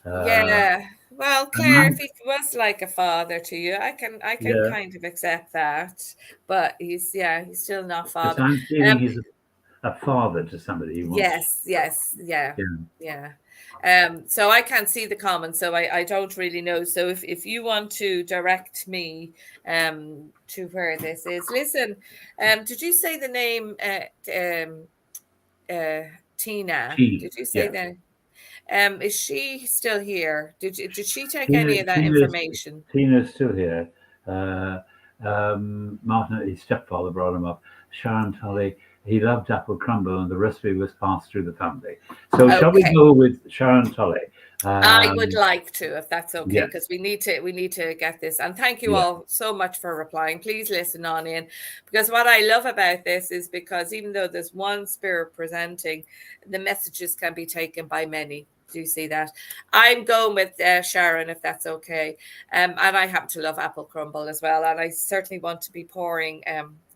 Uh, Yeah. Well, and Claire, if he was like a father to you, I can yeah, kind of accept that. But he's still not because father. I'm feeling Um, he's a father to somebody he wants. yes, yes, yeah, Yeah. yeah. So I can't see the comments, so I don't really know. So if you want to direct me to where this is, listen, did you say the name Tina? Tina, Did you say yeah. that? Is she still here? Did she take Tina, any of that Tina's, information? Tina's still here. Uh, Martin, his stepfather, brought him up. Sharon Tully, he loved apple crumble, and the recipe was passed through the family. So, shall we Okay. go with Sharon Tully? I would like to, if that's okay, Yes, because we need to get this. And thank you yeah, all so much for replying. Please listen on in, because what I love about this is because even though there's one spirit presenting, the messages can be taken by many. Do you see that? I'm going with Sharon, if that's okay. And I happen to love apple crumble as well, and I certainly want to be pouring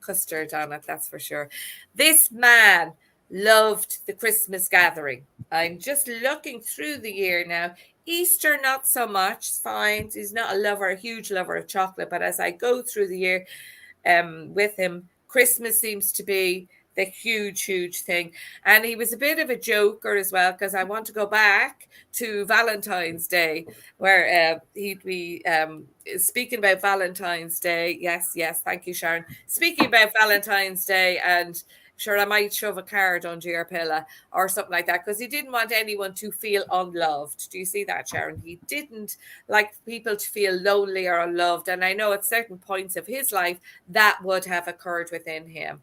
custard on it. That's for sure. This man loved the Christmas gathering. I'm just looking through the year now. Easter, not so much. Fine. He's not a huge lover of chocolate. But as I go through the year with him, Christmas seems to be the huge thing. And he was a bit of a joker as well, because I want to go back to Valentine's Day, where he'd be speaking about Valentine's Day. Yes. Thank you, Sharon. Speaking about Valentine's Day, and sure, I might shove a card under your pillow or something like that, because he didn't want anyone to feel unloved. Do you see that, Sharon? He didn't like people to feel lonely or unloved. And I know at certain points of his life that would have occurred within him.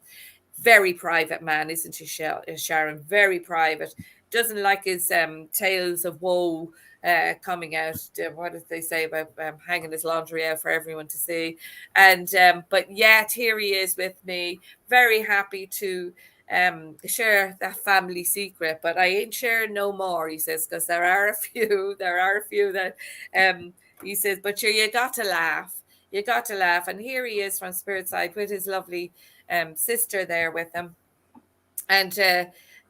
Very private man, isn't he, Sharon? Very private. Doesn't like his tales of woe coming out. What did they say about hanging his laundry out for everyone to see? And but yet here he is with me, very happy to share that family secret. But I ain't sharing no more, he says, because there are a few. There are a few that he says, but sure, you got to laugh. You got to laugh. And here he is from Spirit Side with his lovely sister there with him. And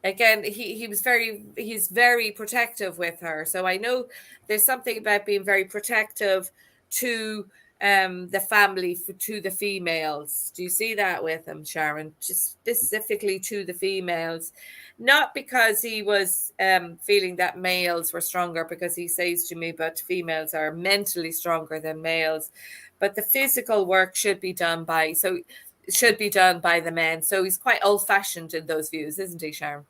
again, he's very protective with her. So I know there's something about being very protective to the family, to the females. Do you see that with him, Sharon? Just specifically to the females, not because he was feeling that males were stronger, because he says to me, but females are mentally stronger than males, but the physical work should be done by the men. So he's quite old fashioned in those views, isn't he, Sharon?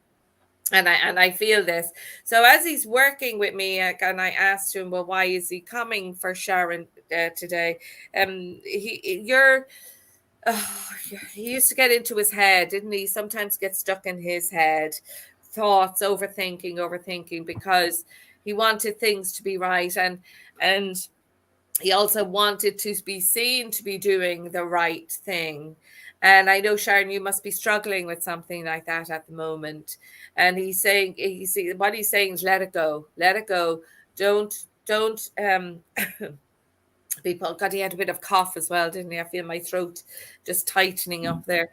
And I feel this. So as he's working with me, and I asked him, well, why is he coming for Sharon today? You're. Oh, he used to get into his head, didn't he? Sometimes get stuck in his head, thoughts, overthinking, because he wanted things to be right, and he also wanted to be seen to be doing the right thing. And I know, Sharon, you must be struggling with something like that at the moment. And what he's saying is, let it go, let it go. Don't people. God, he had a bit of cough as well, didn't he? I feel my throat just tightening up there.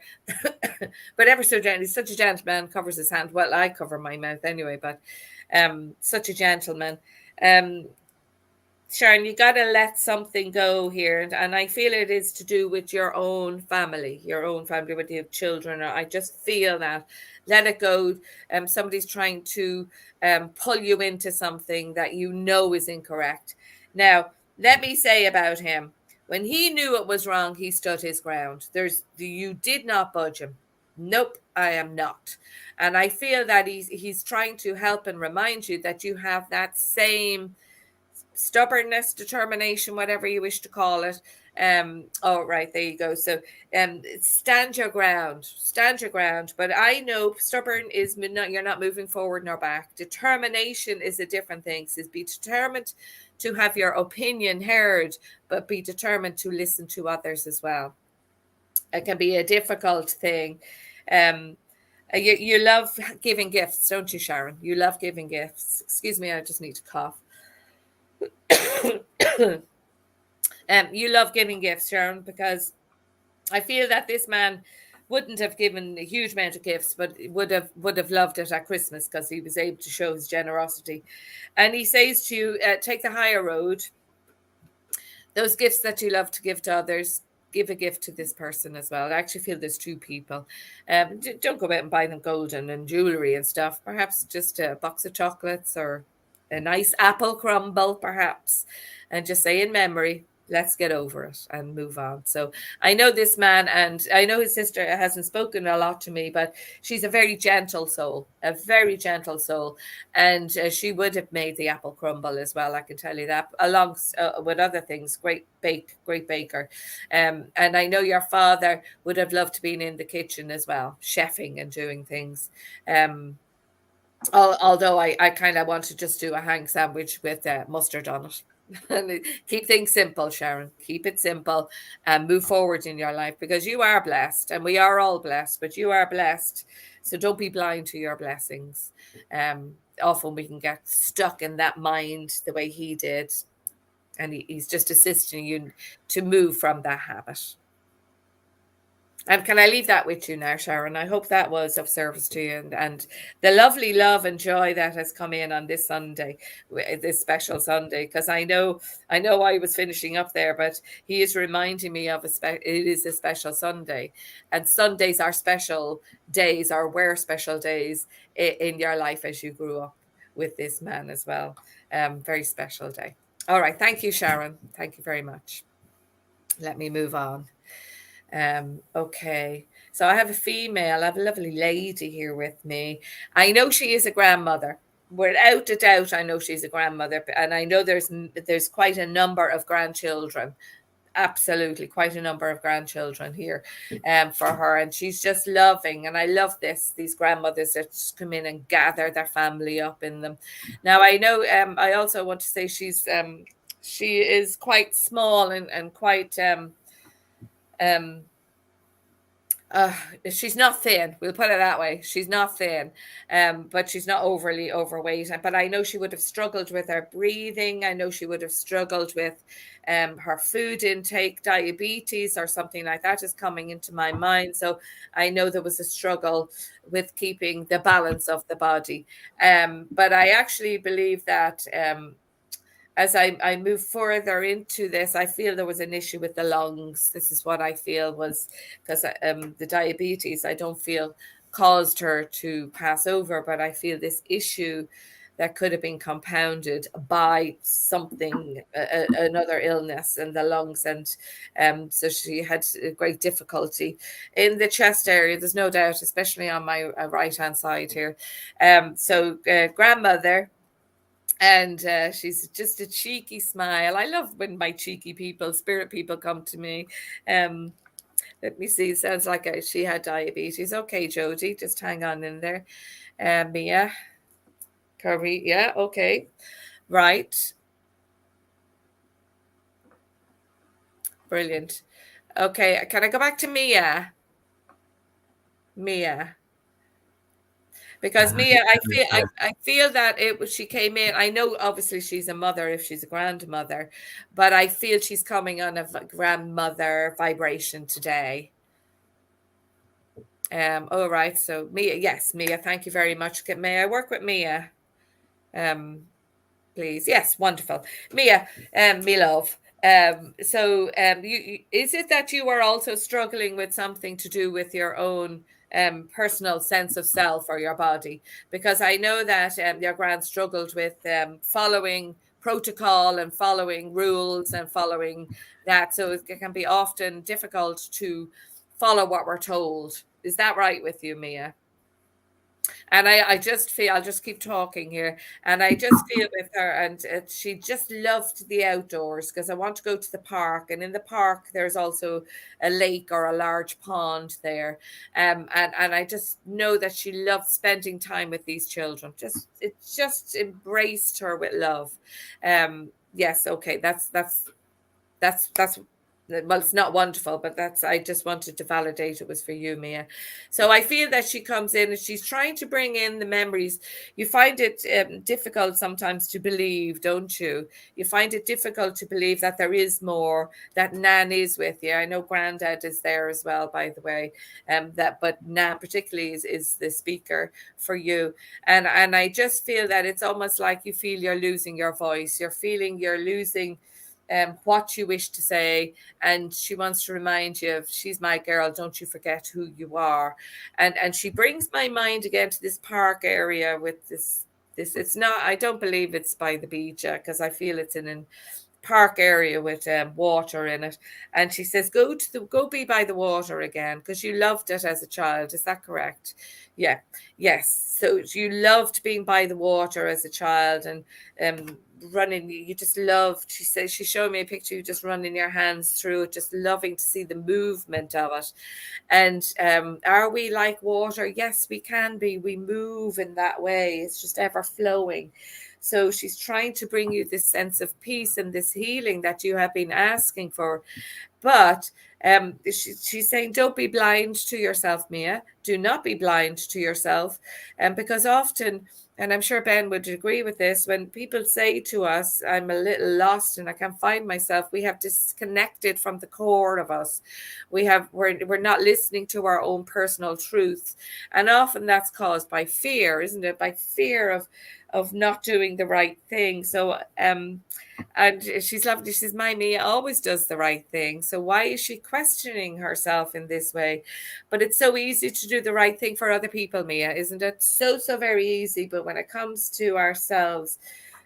But ever so gently, such a gentleman, covers his hand. Well, I cover my mouth anyway, but such a gentleman. Sharon, you got to let something go here. And I feel it is to do with your own family, whether you have children, or I just feel that. Let it go. Somebody's trying to pull you into something that you know is incorrect. Now, let me say about him, when he knew it was wrong, he stood his ground. You did not budge him. Nope, I am not. And I feel that he's trying to help and remind you that you have that same stubbornness, determination, whatever you wish to call it. Oh, right, there you go. So stand your ground. But I know stubborn is not, you're not moving forward nor back. Determination is a different thing. Is be determined to have your opinion heard, but be determined to listen to others as well. It can be a difficult thing. You love giving gifts, don't you, Sharon? You love giving gifts. Excuse me, I just need to cough. You love giving gifts, Sharon, because I feel that this man wouldn't have given a huge amount of gifts, but would have loved it at Christmas because he was able to show his generosity. And he says to you, take the higher road. Those gifts that you love to give to others, give a gift to this person as well. I actually feel there's two people. Don't go out and buy them gold and jewelry and stuff. Perhaps just a box of chocolates or a nice apple crumble, perhaps, and just say in memory, let's get over it and move on. So I know this man, and I know his sister hasn't spoken a lot to me, but she's a very gentle soul, a very gentle soul. And she would have made the apple crumble as well, I can tell you that, along with other things. Great baker. And I know your father would have loved to be in the kitchen as well, chefing and doing things. Although I kind of want to just do a hang sandwich with mustard on it. And keep things simple, Sharon. Keep it simple and move forward in your life, because you are blessed, and we are all blessed, but you are blessed. So don't be blind to your blessings. Often we can get stuck in that mind the way he did, and he's just assisting you to move from that habit. And can I leave that with you now, Sharon? I hope that was of service to you, and the lovely love and joy that has come in on this Sunday, this special Sunday, because I know I was finishing up there, but he is reminding me of it is a special Sunday, and Sundays are special days, or were special days in your life as you grew up with this man as well. Very special day. All right, thank you, Sharon. Thank you very much. Let me move on. Okay, so I have I have a lovely lady here with me. I know she is a grandmother. Without a doubt, I know she's a grandmother, and I know there's quite a number of grandchildren. Absolutely, quite a number of grandchildren here, for her, and she's just loving. And I love these grandmothers that just come in and gather their family up in them. Now I know. I also want to say she is quite small and quite um uh, she's not thin. We'll put it that way. She's not thin, but she's not overly overweight. But I know she would have struggled with her breathing. I know she would have struggled with her food intake, diabetes, or something like that is coming into my mind. So I know there was a struggle with keeping the balance of the body. But I actually believe that as I move further into this, I feel there was an issue with the lungs. This is what I feel was, because the diabetes, I don't feel caused her to pass over, but I feel this issue that could have been compounded by something, another illness in the lungs. And so she had a great difficulty in the chest area, there's no doubt, especially on my right hand side here. Grandmother, and she's just a cheeky smile. I love when my cheeky people, spirit people, come to me. Um, Let me see. Sounds like she had diabetes. Okay, Jody, just hang on in there. Mia, Kirby, yeah, okay, right, brilliant. Okay, can I go back to Mia? Mia. Because Mia, I feel that she came in. I know obviously she's a mother if she's a grandmother, but I feel she's coming on a grandmother vibration today. All right. So Mia, yes, Mia, thank you very much. May I work with Mia? Please. Yes, wonderful. Mia, me love. Is it that you are also struggling with something to do with your own personal sense of self or your body? Because I know that your grand struggled with following protocol and following rules and following that. So it can be often difficult to follow what we're told. Is that right with you, Mia? And I just feel, I'll just keep talking here. And I just feel with her, and she just loved the outdoors, because I want to go to the park. And in the park, there's also a lake or a large pond there. And I just know that she loved spending time with these children. It just embraced her with love. Yes, okay, that's well, it's not wonderful, but I just wanted to validate it was for you, Mia. So I feel that she comes in and she's trying to bring in the memories. You find it difficult sometimes to believe, don't you? You find it difficult to believe that there is more, that Nan is with you. I know Grandad is there as well, by the way. But Nan particularly is the speaker for you. And I just feel that it's almost like you feel you're losing your voice. You're feeling you're losing what you wish to say, and she wants to remind you of, she's my girl, don't you forget who you are. And she brings my mind again to this park area with this this. It's not, I don't believe it's by the beach, because I feel it's in an park area with water in it. And she says, go be by the water again, because you loved it as a child. Is that correct? Yeah. Yes. So you loved being by the water as a child, and running. You just loved. She says, she showed me a picture. You just running your hands through it, just loving to see the movement of it. And are we like water? Yes, we can be. We move in that way. It's just ever flowing. So she's trying to bring you this sense of peace and this healing that you have been asking for. But she's saying, don't be blind to yourself, Mia. Do not be blind to yourself. Because often, and I'm sure Ben would agree with this, when people say to us, I'm a little lost and I can't find myself, we have disconnected from the core of us. We're not listening to our own personal truth. And often that's caused by fear, isn't it? By fear of not doing the right thing. So and she's lovely. She says, my Mia always does the right thing. So why is she questioning herself in this way? But it's so easy to do the right thing for other people, Mia, isn't it? So very easy. But when it comes to ourselves,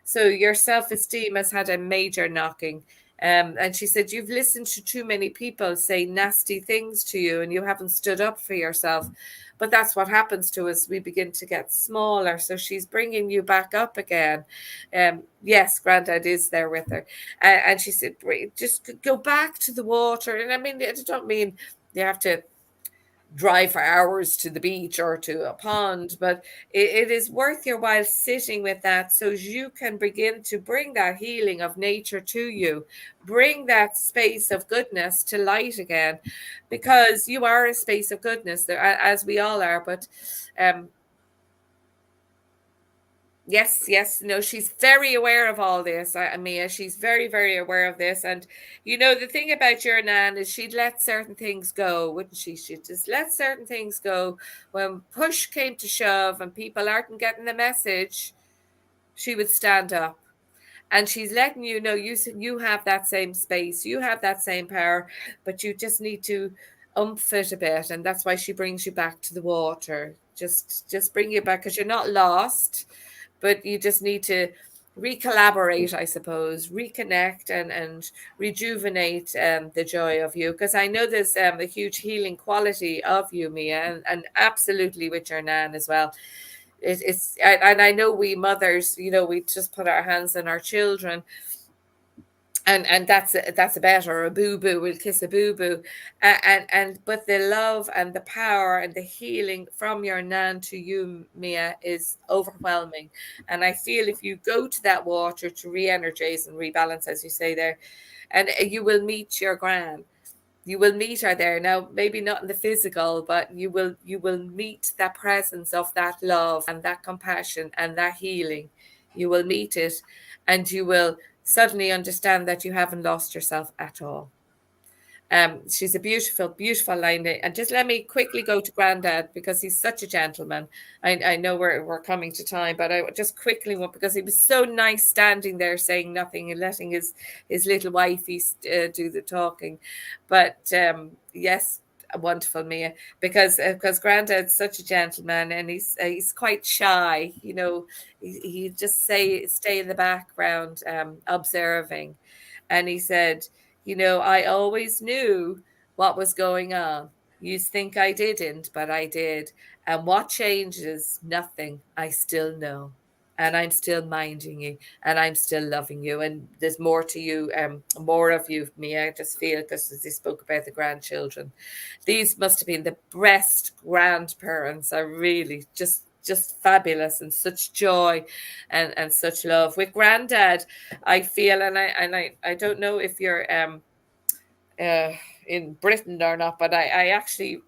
so your self-esteem has had a major knocking. And she said, you've listened to too many people say nasty things to you and you haven't stood up for yourself. But that's what happens to us. We begin to get smaller. So she's bringing you back up again. Yes, Granddad is there with her. And she said, just go back to the water. And I mean, I don't mean you have to drive for hours to the beach or to a pond, but it is worth your while sitting with that so you can begin to bring that healing of nature to you, bring that space of goodness to light again, because you are a space of goodness, as we all are. But yes, no, she's very aware of all this, Mia. She's very aware of this. And you know, the thing about your nan is she'd let certain things go, wouldn't she? She'd just let certain things go. When push came to shove and people aren't getting the message, she would stand up. And she's letting you know you have that same space, you have that same power, but you just need to umph it a bit. And that's why she brings you back to the water. Just bring you back, because you're not lost, but you just need to recollaborate, I suppose, reconnect and rejuvenate the joy of you. Because I know there's a huge healing quality of you, Mia, and absolutely with your nan as well. It's and I know we mothers, you know, we just put our hands on our children, and that's a bet, or a boo boo, we'll kiss a boo boo, and but the love and the power and the healing from your nan to you, Mia, is overwhelming. And I feel if you go to that water to re-energize and rebalance, as you say there, and you will meet your gran. You will meet her there. Now, maybe not in the physical, but you will meet that presence of that love and that compassion and that healing. You will meet it, and you will suddenly understand that you haven't lost yourself at all. She's a beautiful line. And just let me quickly go to Grandad, because he's such a gentleman. I know we're coming to time, but I just quickly want, because he was so nice standing there saying nothing and letting his little wifey do the talking. But yes, wonderful, Mia, because Grandad's such a gentleman, and he's quite shy. You know, he just stay in the background, observing. And he said, you know, I always knew what was going on. You think I didn't, but I did. And what changes? Nothing. I still know. And I'm still minding you, and I'm still loving you. And there's more to you, more of you, Mia. I just feel, because as they spoke about the grandchildren, these must have been the best grandparents. Are really just fabulous, and such joy and such love. With Granddad, I feel, and I don't know if you're uh in Britain or not, but I actually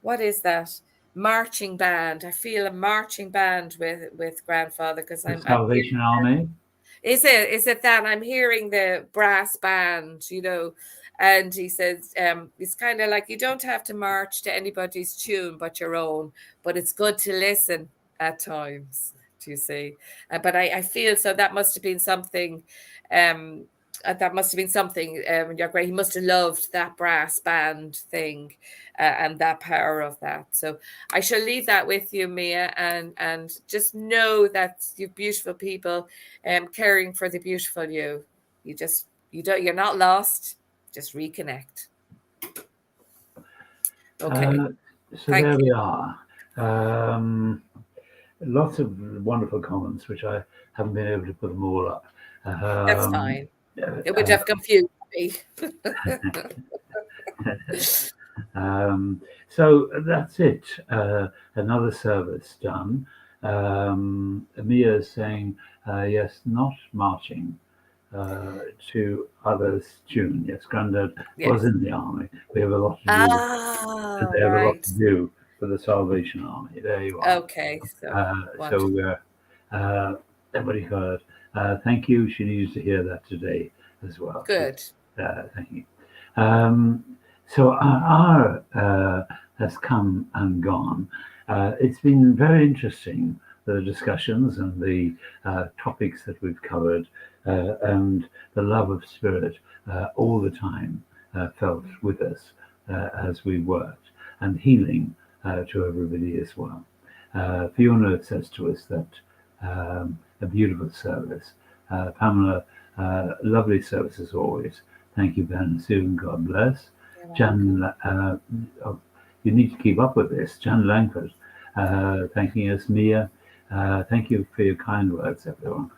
what is that? Marching band. I feel a marching band with grandfather, because The I'm hearing. Salvation Army. Is it that I'm hearing the brass band, you know? And he says, it's kind of like you don't have to march to anybody's tune but your own, but it's good to listen at times. Do you see? But I feel so that must have been something. Um, that must have been something. You're great. He must have loved that brass band thing, and that power of that. So I shall leave that with you, Mia, and just know that you beautiful people, caring for the beautiful you. You're not lost. Just reconnect. Okay. So Thank there you. we are. Lots of wonderful comments, which I haven't been able to put them all up. That's Um, fine. It would have confused me. so that's it. Another service done. Mia is saying, yes, not marching to others' tune. Yes, Grandad was Yes. in the army. We have a lot to do. Ah, They have a lot right. to do for the Salvation Army. There you are. Okay. So Uh, wonderful. so, what do you call it? Thank you. She needs to hear that today as well. Good. Thank you. Um, so our has come and gone. It's been very interesting, the discussions and the topics that we've covered, and the love of spirit all the time felt with us as we worked, and healing to everybody as well. Fiona says to us that a beautiful service. Pamela, lovely service as always. Thank you, Ben and Sue, God bless. You're welcome. Jan, oh, you need to keep up with this. Jan Langford, thanking us. Mia, thank you for your kind words, everyone.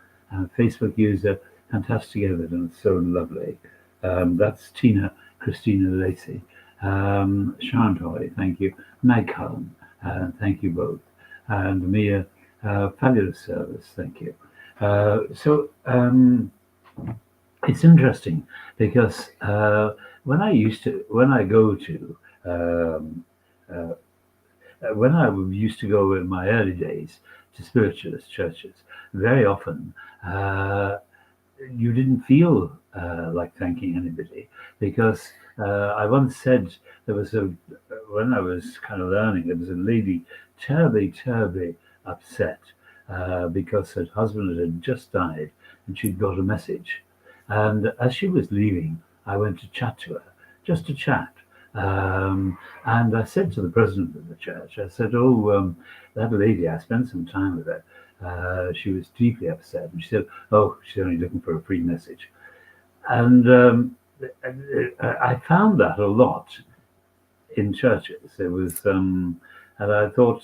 Facebook user, fantastic evidence, so lovely. That's Tina Christina Lacey. Sharon Toy, thank you. Meg Cullen, thank you both. And Mia, fabulous service, thank you. It's interesting because when I used to go in my early days to spiritualist churches, very often you didn't feel like thanking anybody because I once said when I was kind of learning, there was a lady terribly upset because her husband had just died and she'd got a message. And as she was leaving, I went to chat to her, just to chat. And I said to the president of the church, I said, that lady, I spent some time with her. She was deeply upset. And she said, oh, she's only looking for a free message. And I found that a lot in churches. It was, and I thought,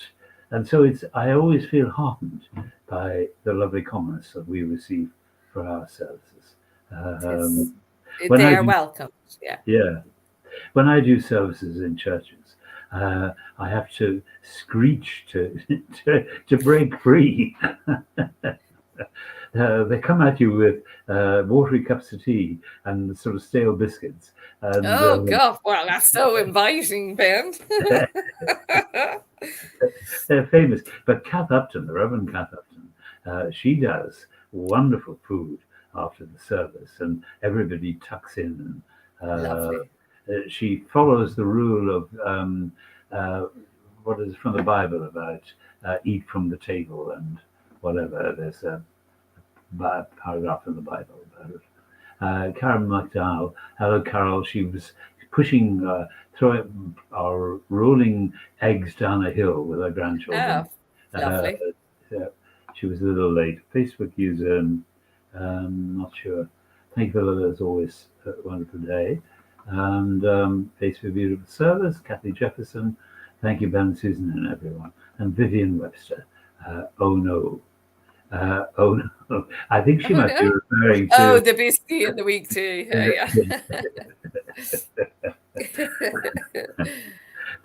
and so I always feel heartened by the lovely comments that we receive for our services. When They I are do, welcome. Yeah. yeah, when I do services in churches, I have to screech to break free. They come at you with watery cups of tea and sort of stale biscuits, and Oh God! Well, that's so inviting, Ben. they're famous. But Kath Upton, the Reverend Kath Upton, she does wonderful food after the service, and everybody tucks in. And Lovely. she follows the rule of what is from the Bible about eat from the table and whatever. There's a paragraph in the Bible about it. Karen McDowell, hello Carol. She was pushing, throwing or rolling eggs down a hill with her grandchildren. Oh, Uh, lovely. she was a little late. Facebook user, not sure. Thank you for that, as always, a wonderful day. And Facebook beautiful service, Kathy Jefferson. Thank you, Ben, Susan, and everyone. And Vivian Webster. Oh no. Oh no. I think she Oh might be no! referring Oh, to. the biscuit and the week tea. Yeah.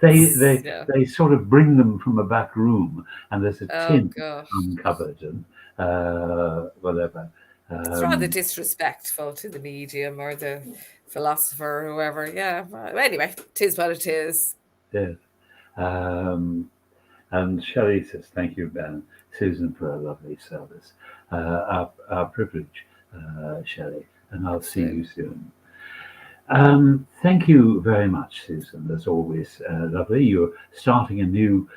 They Yeah. they sort of bring them from a back room, and there's a Oh tin gosh. uncovered and whatever. It's rather Um, disrespectful to the medium or the philosopher or whoever. Yeah. Well, anyway, tis what it is. yes. And Shelley says, "Thank you, Ben, Susan, for a lovely service. Our privilege, Shelley, and I'll see you Absolutely. soon." Thank you very much, Susan. As always, lovely. You're starting a new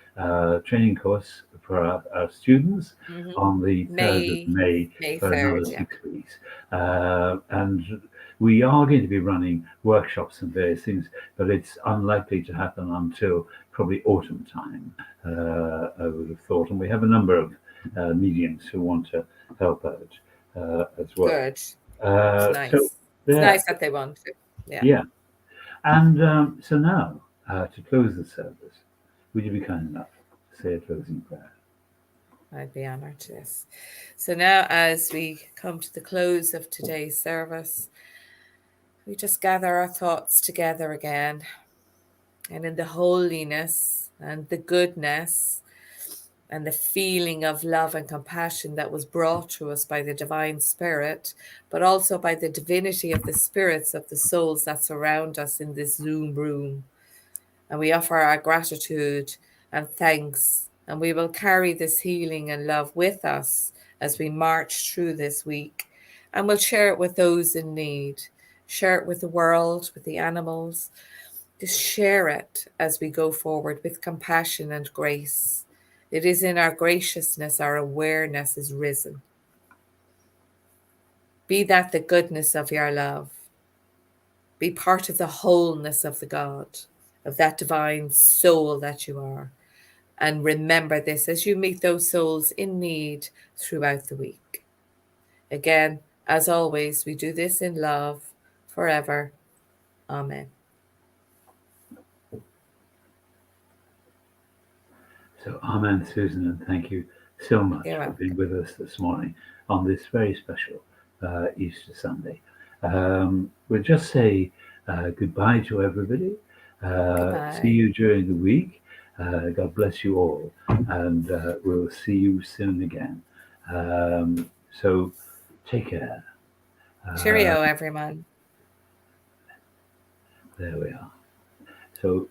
training course for our students on the 3rd of May May May for 3rd, another yeah. 6 weeks. And we are going to be running workshops and various things, but it's unlikely to happen until probably autumn time, I would have thought. And we have a number of mediums who want to help out as well. Good. It's So nice. It's there, nice that they want to. Yeah. yeah. And so now, to close the service, would you be kind enough to say a closing prayer? I'd be honored to this. So now, as we come to the close of today's service, we just gather our thoughts together again. And in the holiness and the goodness and the feeling of love and compassion that was brought to us by the divine spirit, but also by the divinity of the spirits of the souls that surround us in this Zoom room. And we offer our gratitude and thanks, and we will carry this healing and love with us as we march through this week. And we'll share it with those in need, share it with the world, with the animals. Just share it as we go forward with compassion and grace. It is in our graciousness our awareness is risen. Be that the goodness of your love. Be part of the wholeness of the God, of that divine soul that you are. And remember this as you meet those souls in need throughout the week. Again, as always, we do this in love forever. Amen. So, amen, Susan, and thank you so much You're for welcome. being with us this morning on this very special Easter Sunday. We'll just say goodbye to everybody. See Goodbye. you during the week. God bless you all, and we'll see you soon again. So, take care. Cheerio, everyone. There we are. So